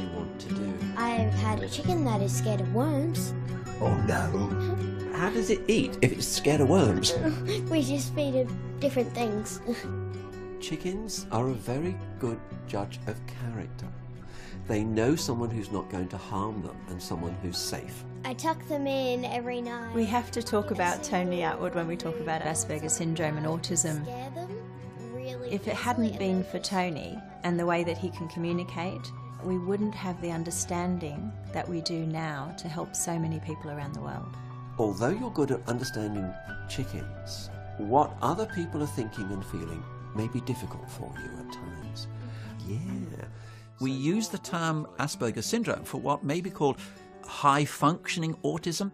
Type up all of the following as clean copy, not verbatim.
you want to do? I've had a chicken that is scared of worms. Oh no. How does it eat if it's scared of worms? We just feed it different things. Chickens are a very good judge of character. They know someone who's not going to harm them and someone who's safe. I tuck them in every night. We have to talk about Tony Attwood when we talk about Asperger's syndrome and autism. Scare them really If it hadn't been for Tony and the way that he can communicate, we wouldn't have the understanding that we do now to help so many people around the world. Although you're good at understanding chickens, what other people are thinking and feeling may be difficult for you at times. Yeah. We use the term Asperger's syndrome for what may be called high-functioning autism.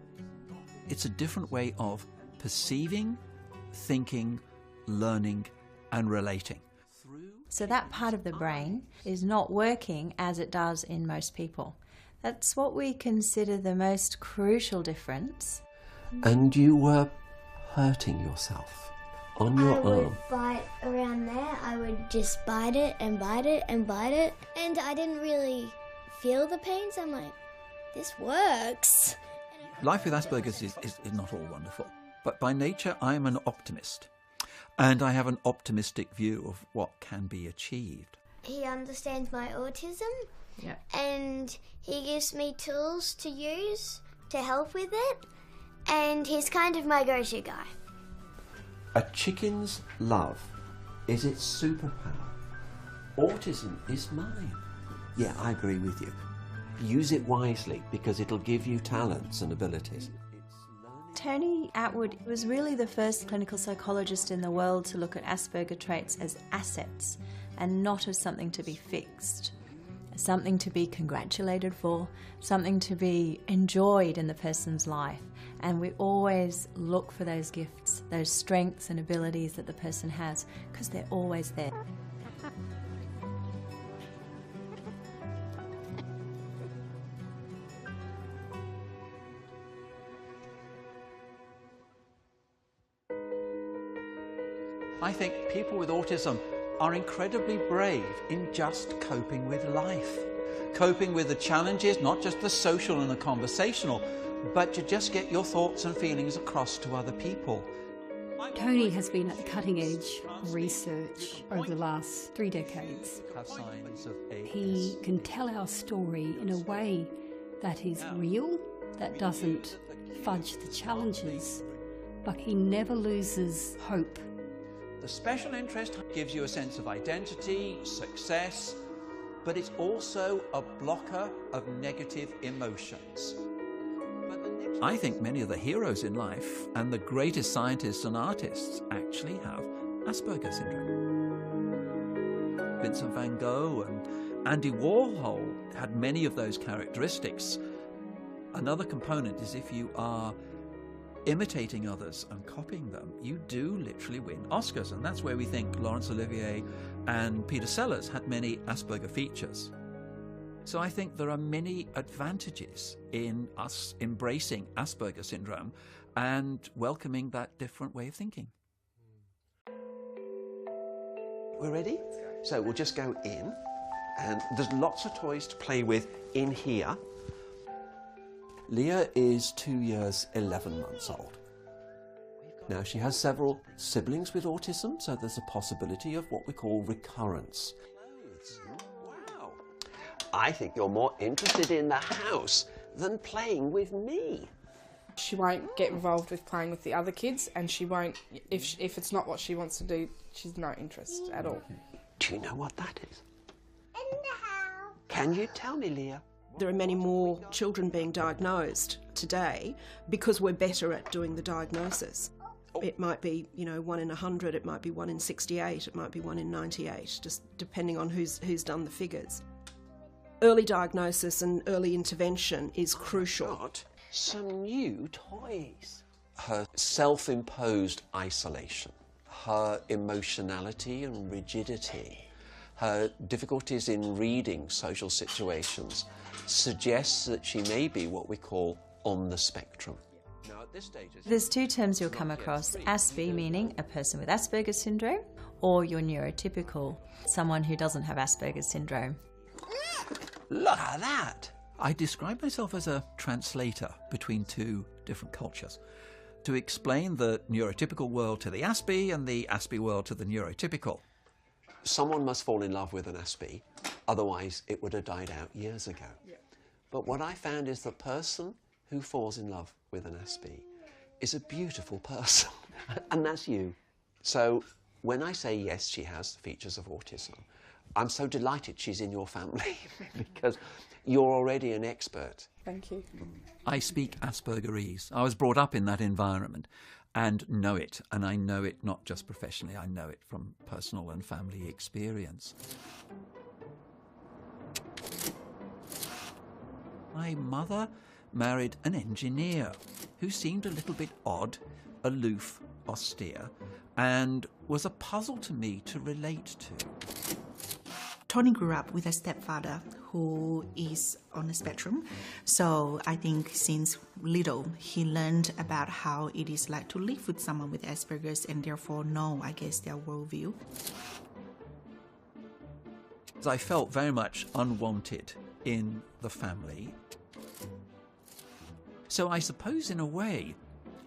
It's a different way of perceiving, thinking, learning, and relating. So that part of the brain is not working as it does in most people. That's what we consider the most crucial difference. And you were hurting yourself on your I would arm. bite around there. I would just bite it and bite it and bite it. And I didn't really feel the pains. I'm like, this works. Life with Asperger's is not all wonderful, but by nature I am an optimist, and I have an optimistic view of what can be achieved. He understands my autism. Yeah. And he gives me tools to use to help with it. And he's kind of my go-to guy. A chicken's love is its superpower. Autism is mine. Yeah, I agree with you. Use it wisely because it'll give you talents and abilities. Tony Attwood was really the first clinical psychologist in the world to look at Asperger traits as assets and not as something to be fixed. Something to be congratulated for, something to be enjoyed in the person's life. And we always look for those gifts, those strengths and abilities that the person has, because they're always there. I think people with autism are incredibly brave in just coping with life, coping with the challenges, not just the social and the conversational, but to just get your thoughts and feelings across to other people. Tony has been at the cutting edge of research over the last 3 decades. He can tell our story in a way that is real, that doesn't fudge the challenges, but he never loses hope. The special interest gives you a sense of identity, success, but it's also a blocker of negative emotions. I think many of the heroes in life and the greatest scientists and artists actually have Asperger's syndrome. Vincent van Gogh and Andy Warhol had many of those characteristics. Another component is if you are imitating others and copying them, you do literally win Oscars, and that's where we think Laurence Olivier and Peter Sellers had many Asperger features. So I think there are many advantages in us embracing Asperger syndrome and welcoming that different way of thinking. We're ready? So we'll just go in, and there's lots of toys to play with in here. Leah is 2 years, 11 months old. Now, she has several siblings with autism, so there's a possibility of what we call recurrence. Wow. I think you're more interested in the house than playing with me. She won't get involved with playing with the other kids, and she won't, if it's not what she wants to do, she's no interest at all. Do you know what that is? In the house. Can you tell me, Leah? There are many more children being diagnosed today because we're better at doing the diagnosis. It might be, 1 in 100, it might be 1 in 68, it might be 1 in 98, just depending on who's done the figures. Early diagnosis and early intervention is crucial. Got some new toys. Her self-imposed isolation, her emotionality and rigidity, her difficulties in reading social situations suggests that she may be what we call on the spectrum. Now, at this stage, There's 2 terms you'll come across, ASPI meaning a person with Asperger's syndrome, or your neurotypical, someone who doesn't have Asperger's syndrome. look at that. I describe myself as a translator between two different cultures to explain the neurotypical world to the Aspie and the Aspie world to the neurotypical. Someone must fall in love with an Aspie, otherwise it would have died out years ago. Yeah. But what I found is the person who falls in love with an Aspie is a beautiful person, and that's you. So when I say yes, she has features of autism, I'm so delighted she's in your family because you're already an expert. Thank you. I speak Aspergerese. I was brought up in that environment and know it, and I know it not just professionally, I know it from personal and family experience. My mother married an engineer who seemed a little bit odd, aloof, austere, and was a puzzle to me to relate to. Tony grew up with a stepfather who is on the spectrum, so I think since little he learned about how it is like to live with someone with Asperger's and therefore know, I guess, their worldview. I felt very much unwanted in the family. So I suppose in a way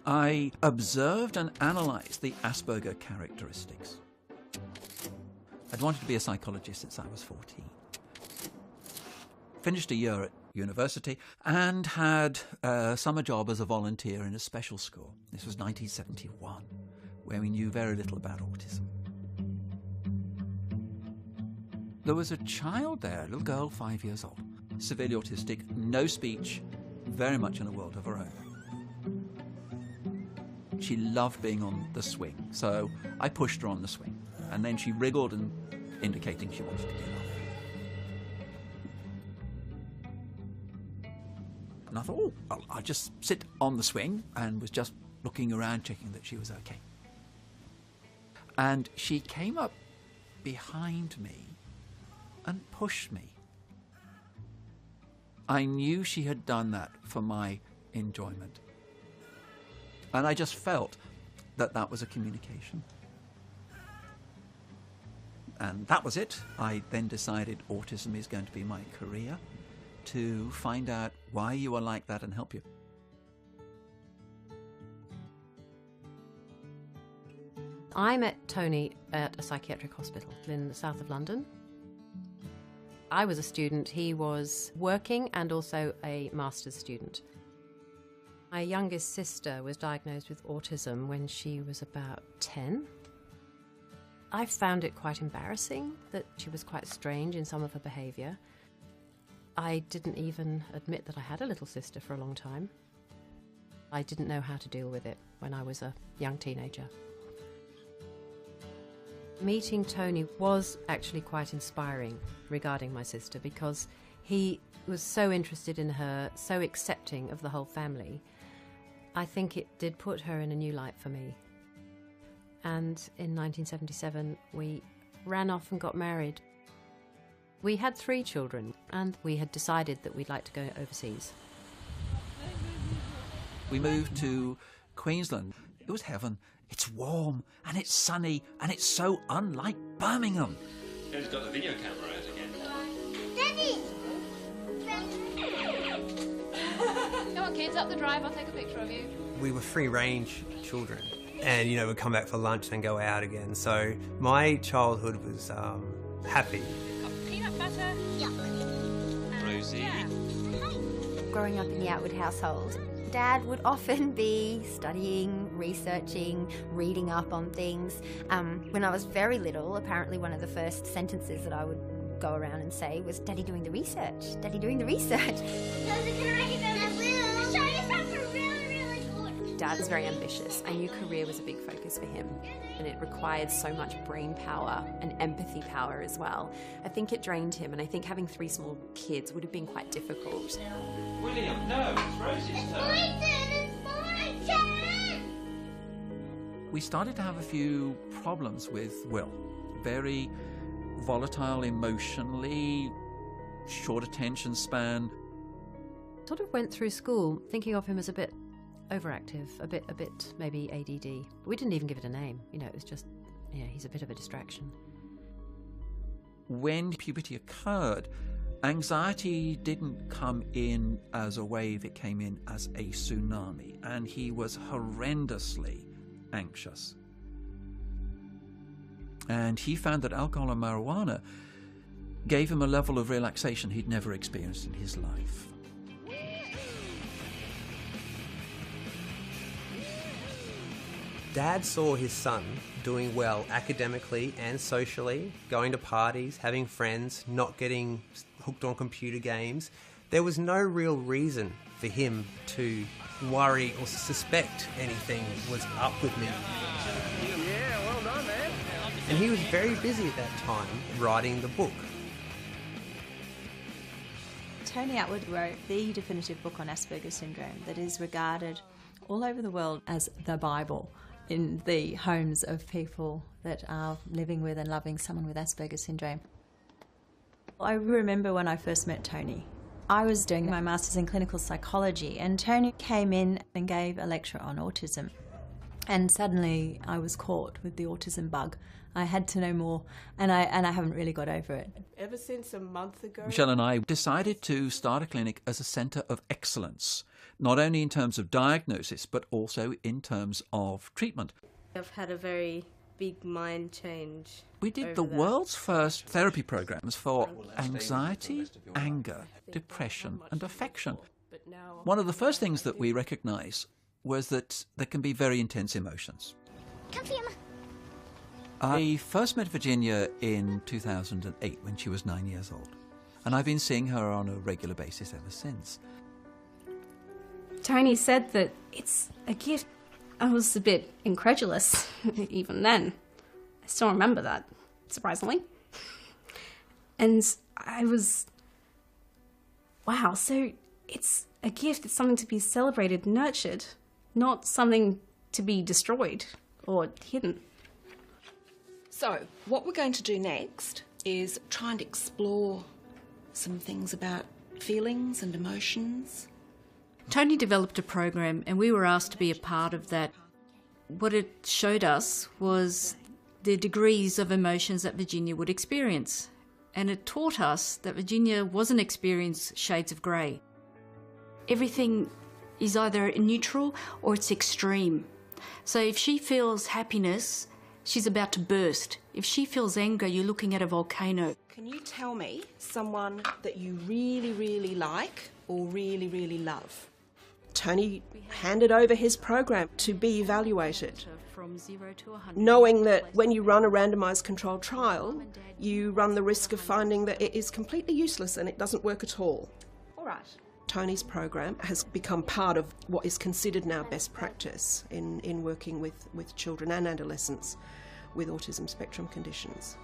I observed and analysed the Asperger characteristics. I'd wanted to be a psychologist since I was 14. Finished a year at university and had a summer job as a volunteer in a special school. This was 1971, where we knew very little about autism. There was a child there, a little girl, 5 years old, severely autistic, no speech, very much in a world of her own. She loved being on the swing, so I pushed her on the swing, and then she wriggled and indicating she wanted to get up. And I thought, oh, I'll just sit on the swing, and was just looking around, checking that she was okay. And she came up behind me and pushed me. I knew she had done that for my enjoyment. And I just felt that that was a communication. And that was it. I then decided autism is going to be my career, to find out why you are like that and help you. I met Tony at a psychiatric hospital in the south of London. I was a student, he was working and also a master's student. My youngest sister was diagnosed with autism when she was about 10. I found it quite embarrassing that she was quite strange in some of her behaviour. I didn't even admit that I had a little sister for a long time. I didn't know how to deal with it when I was a young teenager. Meeting Tony was actually quite inspiring regarding my sister because he was so interested in her, so accepting of the whole family. I think it did put her in a new light for me. And in 1977, we ran off and got married. We had 3 children, and we had decided that we'd like to go overseas. We moved to Queensland. It was heaven. It's warm, and it's sunny, and it's so unlike Birmingham. Who's got the video camera out again? Daddy! Come on, kids, up the drive. I'll take a picture of you. We were free-range children, and, you know, we'd come back for lunch and go out again. So my childhood was happy. Got peanut butter. Yuck. Rosie. Yeah. Growing up in the Atwood household, Dad would often be studying, researching, reading up on things. When I was very little, apparently one of the first sentences that I would go around and say was, "Daddy doing the research, Daddy doing the research." Dad was very ambitious. I knew career was a big focus for him, and it required so much brain power and empathy power as well. I think it drained him, and I think having 3 small kids would have been quite difficult. William, no, it's Rosie's turn. It's my turn! We started to have a few problems with Will. Very volatile emotionally, short attention span. Sort of went through school thinking of him as a bit overactive, a bit maybe ADD. We didn't even give it a name, you know, it was just, yeah, he's a bit of a distraction. When puberty occurred Anxiety didn't come in as a wave, it came in as a tsunami, and he was horrendously anxious. And he found that alcohol and marijuana gave him a level of relaxation he'd never experienced in his life. Dad saw his son doing well academically and socially, going to parties, having friends, not getting hooked on computer games. There was no real reason for him to worry or suspect anything was up with me. Yeah, well done, man. And he was very busy at that time writing the book. Tony Attwood wrote the definitive book on Asperger's syndrome that is regarded all over the world as the Bible in the homes of people that are living with and loving someone with Asperger's syndrome. I remember when I first met Tony. I was doing my Masters in Clinical Psychology, and Tony came in and gave a lecture on autism. And suddenly I was caught with the autism bug. I had to know more, and I haven't really got over it. Ever since a month ago... Michelle and I decided to start a clinic as a centre of excellence, not only in terms of diagnosis, but also in terms of treatment. I've had a very big mind change. We did the world's first therapy programs for anxiety, anger, depression and affection. One of the first things that we recognised was that there can be very intense emotions. I first met Virginia in 2008 when she was 9 years old, and I've been seeing her on a regular basis ever since. Tony said that it's a gift. I was a bit incredulous even then. I still remember that, surprisingly. And I was, wow, so it's a gift, it's something to be celebrated, nurtured, not something to be destroyed or hidden. So, what we're going to do next is try and explore some things about feelings and emotions. Tony developed a program and we were asked to be a part of that. What it showed us was the degrees of emotions that Virginia would experience. And it taught us that Virginia wasn't experiencing shades of grey. Everything is either neutral or it's extreme. So if she feels happiness, she's about to burst. If she feels anger, you're looking at a volcano. Can you tell me someone that you really, really like or really, really love? Tony handed over his program to be evaluated, From 0 to 100. knowing that when you run a randomised controlled trial, you run the risk of finding that it is completely useless and it doesn't work at all. All right. Tony's program has become part of what is considered now best practice in working with children and adolescents with autism spectrum conditions.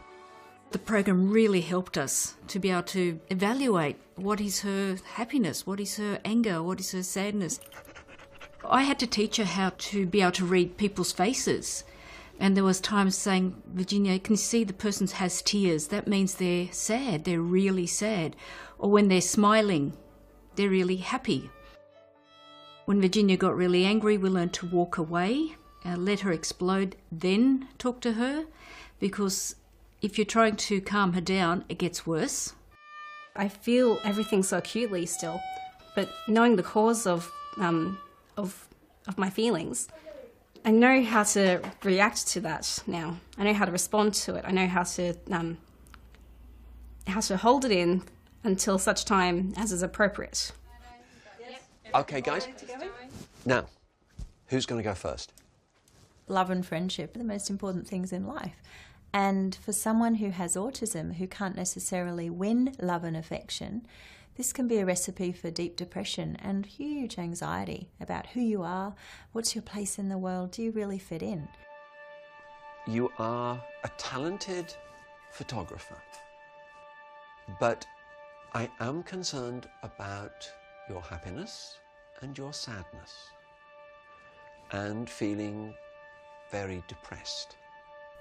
The program really helped us to be able to evaluate what is her happiness, what is her anger, what is her sadness. I had to teach her how to be able to read people's faces. And there was times saying, Virginia, can you see the person has tears? That means they're sad, they're really sad. Or when they're smiling, they're really happy. When Virginia got really angry, we learned to walk away, let her explode, then talk to her, because if you're trying to calm her down, it gets worse. I feel everything so acutely still, but knowing the cause of my feelings, I know how to react to that now. I know how to respond to it. I know how to hold it in until such time as is appropriate. Okay, guys. Now, who's going to go first? Love and friendship are the most important things in life. And for someone who has autism, who can't necessarily win love and affection, this can be a recipe for deep depression and huge anxiety about who you are, what's your place in the world, do you really fit in? You are a talented photographer, but I am concerned about your happiness and your sadness and feeling very depressed.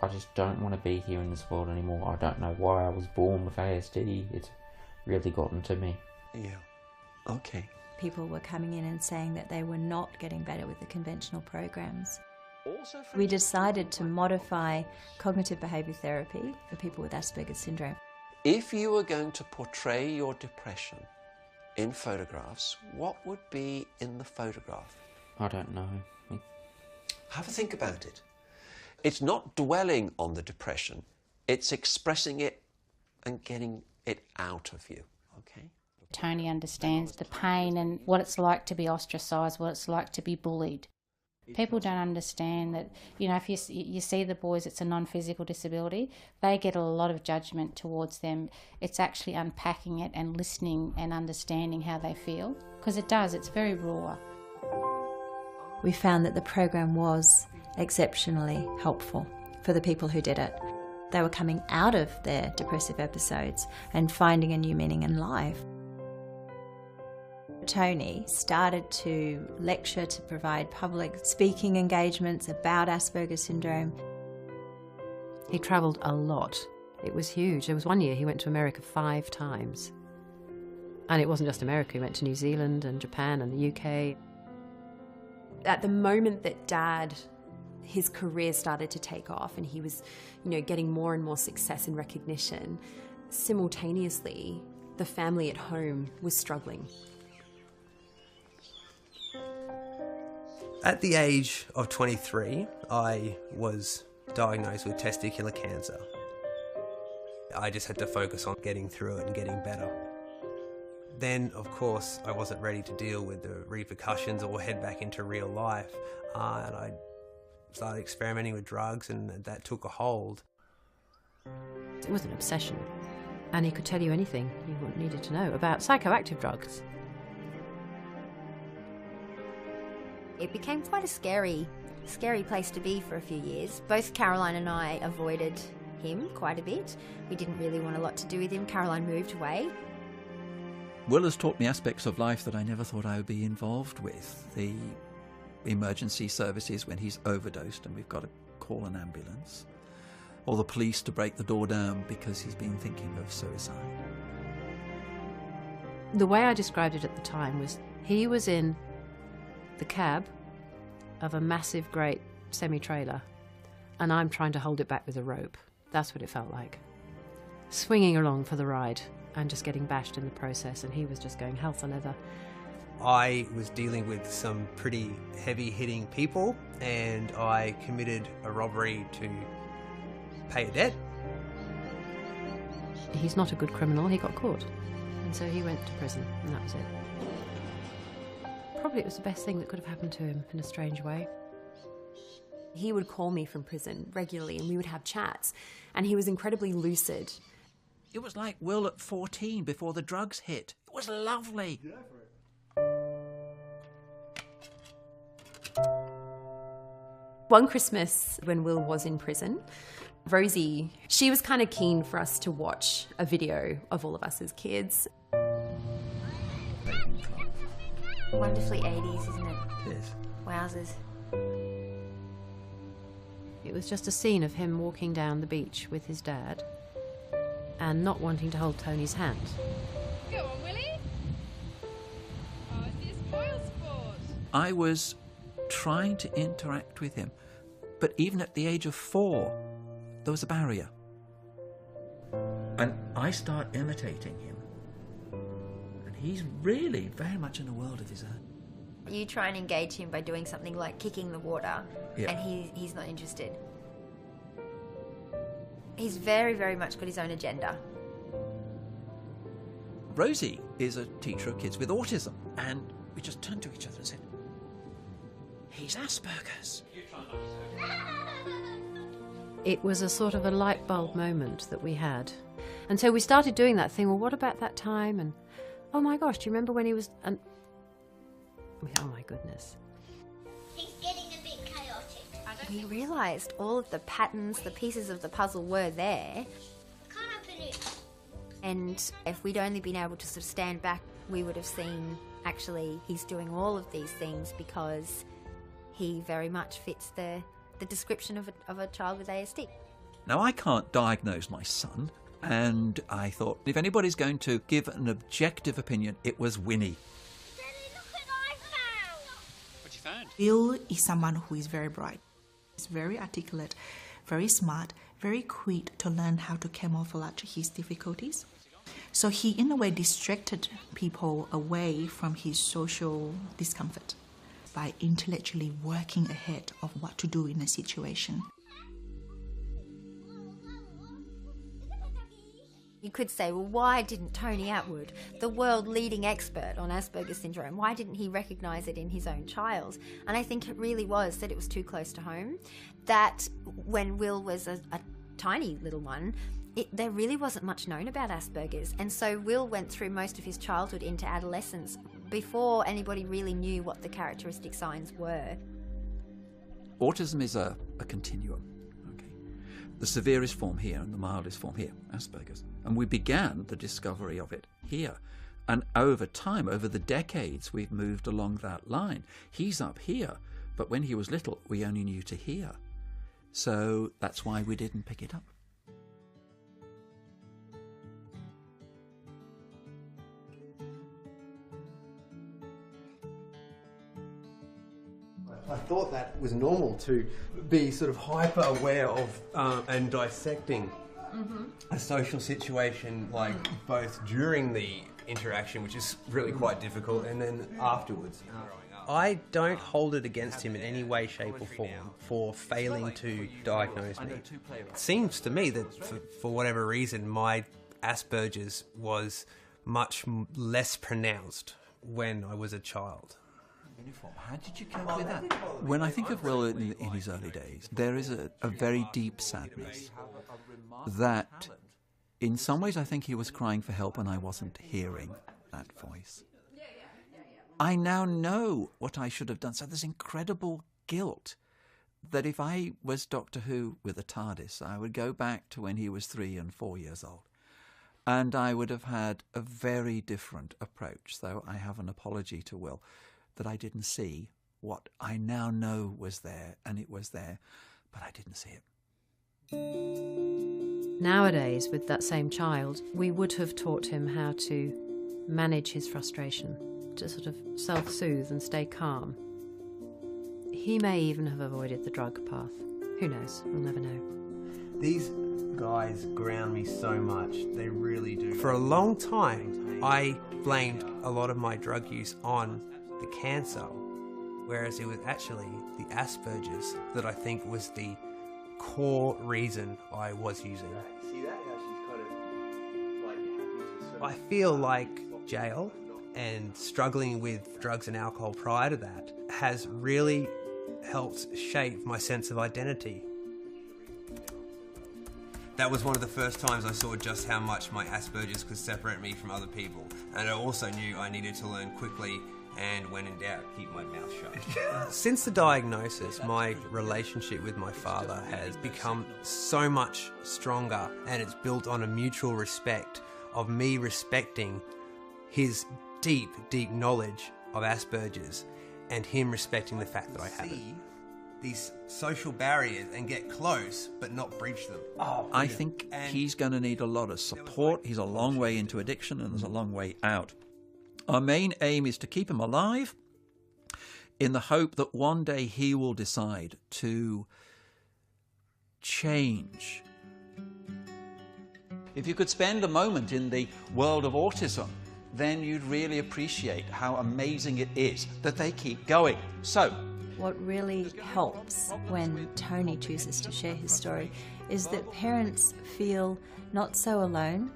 I just don't want to be here in this world anymore. I don't know why I was born with ASD. It's really gotten to me. Yeah. Okay. People were coming in and saying that they were not getting better with the conventional programs. We decided to modify cognitive behaviour therapy for people with Asperger's syndrome. If you were going to portray your depression in photographs, what would be in the photograph? I don't know. Have a think about it. It's not dwelling on the depression, it's expressing it and getting it out of you, okay? Tony understands the pain and what it's like to be ostracised, what it's like to be bullied. People don't understand that, you know, if you see the boys, it's a non-physical disability, they get a lot of judgment towards them. It's actually unpacking it and listening and understanding how they feel, because it does, it's very raw. We found that the program was exceptionally helpful for the people who did it. They were coming out of their depressive episodes and finding a new meaning in life. Tony started to lecture, to provide public speaking engagements about Asperger's syndrome. He travelled a lot. It was huge. There was one year he went to America 5 times. And it wasn't just America, he went to New Zealand and Japan and the UK. At the moment that Dad, his career started to take off and he was, you know, getting more and more success and recognition, simultaneously, the family at home was struggling. At the age of 23, I was diagnosed with testicular cancer. I just had to focus on getting through it and getting better. Then, of course, I wasn't ready to deal with the repercussions or head back into real life, and I started experimenting with drugs, and that took a hold. It was an obsession, and he could tell you anything you needed to know about psychoactive drugs. It became quite a scary place to be for a few years. Both Caroline and I avoided him quite a bit. We didn't really want a lot to do with him. Caroline moved away. Will has taught me aspects of life that I never thought I would be involved with. The emergency services when he's overdosed and we've got to call an ambulance. Or the police to break the door down because he's been thinking of suicide. The way I described it at the time was he was in the cab of a massive, great semi-trailer and I'm trying to hold it back with a rope. That's what it felt like. Swinging along for the ride and just getting bashed in the process, and he was just going hell for leather. I was dealing with some pretty heavy-hitting people and I committed a robbery to pay a debt. He's not a good criminal, he got caught. And so he went to prison, and that was it. Probably it was the best thing that could have happened to him in a strange way. He would call me from prison regularly and we would have chats, and he was incredibly lucid. It was like Will at 14 before the drugs hit. It was lovely. One Christmas when Will was in prison, Rosie, she was kind of keen for us to watch a video of all of us as kids. Wonderfully 80s, isn't it? Yes. Wowzers. It was just a scene of him walking down the beach with his dad and not wanting to hold Tony's hand. Go on, Willie. Oh, it's the spoil sport. I was trying to interact with him, but even at the age of 4, there was a barrier. And I start imitating him. And he's really very much in a world of his own. You try and engage him by doing something like kicking the water, Yeah. and he's not interested. He's very, very much got his own agenda. Rosie is a teacher of kids with autism, and we just turned to each other and said, he's Asperger's. It was a sort of a light bulb moment that we had. And so we started doing that thing, well, what about that time? And, oh my gosh, do you remember when he was... And, oh my goodness. He's getting a bit chaotic. We realised all of the patterns, the pieces of the puzzle were there. Can't open it. And if we'd only been able to sort of stand back, we would have seen, actually, he's doing all of these things because he very much fits the description of a child with ASD. Now, I can't diagnose my son, and I thought if anybody's going to give an objective opinion, it was Winnie. What you found? Will is someone who is very bright. He's very articulate, very smart, very quick to learn how to camouflage his difficulties. So he, in a way, distracted people away from his social discomfort by intellectually working ahead of what to do in a situation. You could say, well, why didn't Tony Attwood, the world leading expert on Asperger's syndrome, why didn't he recognise it in his own child? And I think it really was that it was too close to home, that when Will was a tiny little one, there really wasn't much known about Asperger's. And so Will went through most of his childhood into adolescence before anybody really knew what the characteristic signs were. Autism is a continuum. The severest form here and the mildest form here, Asperger's. And we began the discovery of it here. And over time, over the decades, we've moved along that line. He's up here, but when he was little, we only knew to here. So that's why we didn't pick it up. I thought that was normal to be sort of hyper aware of and dissecting a social situation, like both during the interaction, which is really quite difficult, and then afterwards. I don't hold it against him in any way, shape or form for failing to diagnose me. It seems to me that for whatever reason my Asperger's was much less pronounced when I was a child. How did you cope with that? When I think of Will in his early days, there is a very deep sadness that in some ways I think he was crying for help and I wasn't hearing that voice. I now know what I should have done, so there's incredible guilt that if I was Doctor Who with a TARDIS, I would go back to when he was 3 and 4 years old. And I would have had a very different approach, though I have an apology to Will that I didn't see what I now know was there, and it was there, but I didn't see it. Nowadays, with that same child, we would have taught him how to manage his frustration, to sort of self-soothe and stay calm. He may even have avoided the drug path. Who knows? We'll never know. These guys ground me so much. They really do. For a long time, I blamed a lot of my drug use on the cancer, whereas it was actually the Asperger's that I think was the core reason I was using. See that? How she's kind of like I feel like jail and struggling with drugs and alcohol prior to that has really helped shape my sense of identity. That was one of the first times I saw just how much my Asperger's could separate me from other people, and I also knew I needed to learn quickly and when in doubt, keep my mouth shut. Since the diagnosis, my relationship with my father has become so much stronger, and it's built on a mutual respect of me respecting his deep, deep knowledge of Asperger's and him respecting the fact that I have it. These social barriers and get close, but not breach them. I think he's going to need a lot of support. He's a long way into addiction and there's a long way out. Our main aim is to keep him alive in the hope that one day he will decide to change. If you could spend a moment in the world of autism, then you'd really appreciate how amazing it is that they keep going. So, what really helps when Tony chooses to share his story is that parents feel not so alone,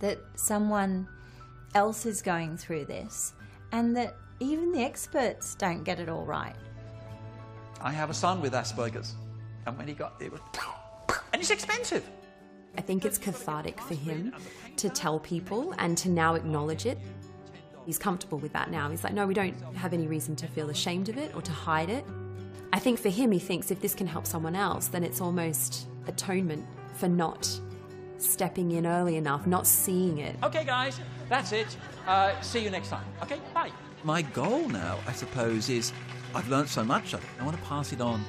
that someone else is going through this, and that even the experts don't get it all right. I have a son with Asperger's, and when he got it, and it's expensive. I think it's cathartic for him to tell people and to now acknowledge it. He's comfortable with that now. He's like, no, we don't have any reason to feel ashamed of it or to hide it. I think for him, he thinks if this can help someone else, then it's almost atonement for not stepping in early enough, not seeing it. Okay, guys, that's it. See you next time. Okay, bye. My goal now, I suppose, is I've learned so much of it. I want to pass it on.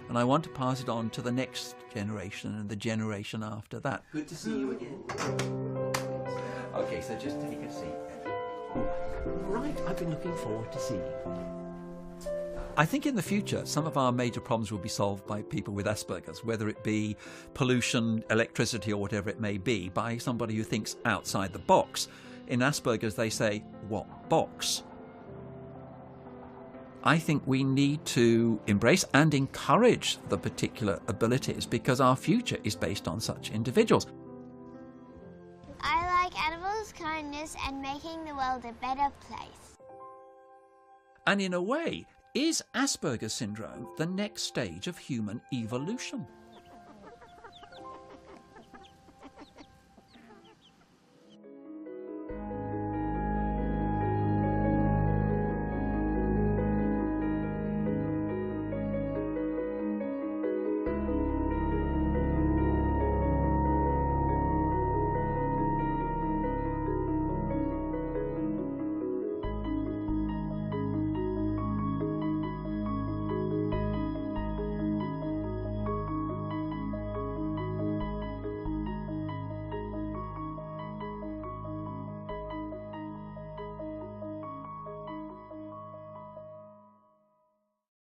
And I want to pass it on to the next generation and the generation after that. Good to see you again. Okay, so just take a seat. Right, I've been looking forward to seeing you. I think in the future, some of our major problems will be solved by people with Asperger's, whether it be pollution, electricity, or whatever it may be, by somebody who thinks outside the box. In Asperger's, they say, what box? I think we need to embrace and encourage the particular abilities because our future is based on such individuals. I like animals, kindness, and making the world a better place. And in a way, is Asperger's syndrome the next stage of human evolution?